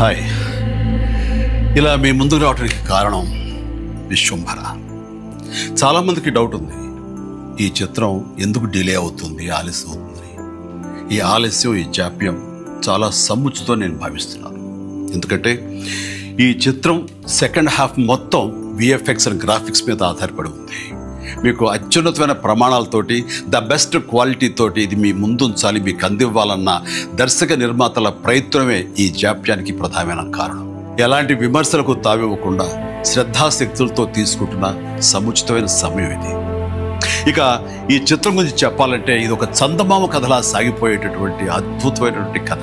Hi, ఇలా మీ ముందుకు రావడానికి కారణం విశ్వంభర. చాలామందికి డౌట్ ఉంది, ఈ చిత్రం ఎందుకు డిలే అవుతుంది, ఆలస్యం అవుతుంది. ఈ ఆలస్యం, ఈ జాప్యం చాలా సముచితం నేను భావిస్తున్నాను. ఎందుకంటే ఈ చిత్రం సెకండ్ హాఫ్ మొత్తం విఎఫ్ఎక్స్ అండ్ గ్రాఫిక్స్ మీద ఆధారపడి ఉంది. మీకు అత్యున్నతమైన ప్రమాణాలతోటి, ద బెస్ట్ క్వాలిటీతోటి ఇది మీ ముందుంచాలి, మీకు అందివ్వాలన్న దర్శక నిర్మాతల ప్రయత్నమే ఈ జాప్యానికి ప్రధానమైన కారణం. ఎలాంటి విమర్శలకు తావివ్వకుండా శ్రద్ధాశక్తులతో తీసుకుంటున్న సముచితమైన సమయం ఇది. ఇక ఈ చిత్రం గురించి చెప్పాలంటే ఇది ఒక చందమామ కథలా సాగిపోయేటటువంటి అద్భుతమైనటువంటి కథ.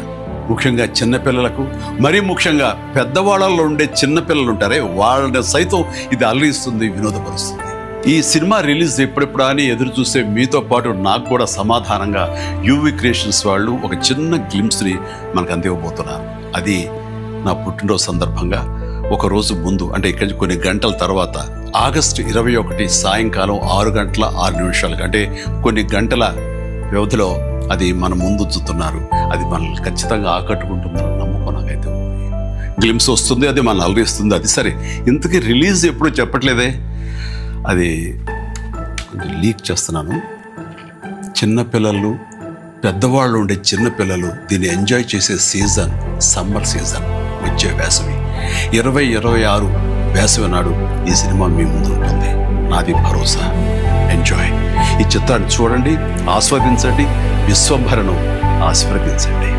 ముఖ్యంగా చిన్నపిల్లలకు, మరీ ముఖ్యంగా పెద్దవాళ్ళలో ఉండే చిన్నపిల్లలు ఉంటారే, వాళ్ళని సైతం ఇది అలరిస్తుంది, వినోదపరుస్తుంది. ఈ సినిమా రిలీజ్ ఎప్పుడెప్పుడా అని ఎదురు చూసే మీతో పాటు నాకు కూడా సమాధానంగా యూవి క్రియేషన్స్ వాళ్ళు ఒక చిన్న గ్లిమ్స్ని మనకు అందివ్వబోతున్నారు. అది నా పుట్టినరోజు సందర్భంగా ఒక రోజు ముందు, అంటే ఇక్కడి నుంచి కొన్ని గంటల తర్వాత, ఆగస్టు 21 సాయంకాలం 6:06 అంటే కొన్ని గంటల వ్యవధిలో అది మన ముందు ఉంచుతున్నారు. అది మనల్ని ఖచ్చితంగా ఆకట్టుకుంటుందని నమ్మకం నాకైతే ఉంది. గ్లిమ్స్ వస్తుంది, అది మనల్ని అలరిస్తుంది. అది సరే, ఇంతకీ రిలీజ్ ఎప్పుడు చెప్పట్లేదే, అది కొంచెం లీక్ చేస్తున్నాను. చిన్నపిల్లలు, పెద్దవాళ్ళు ఉండే చిన్నపిల్లలు దీన్ని ఎంజాయ్ చేసే సీజన్ సమ్మర్ సీజన్, వచ్చే వేసవి 2026 వేసవి నాడు ఈ సినిమా మీ ముందు ఉంటుంది. నాది భరోసా. ఎంజాయ్. ఈ చిత్రాన్ని చూడండి, ఆస్వాదించండి, విశ్వంభరను ఆస్వాదించండి.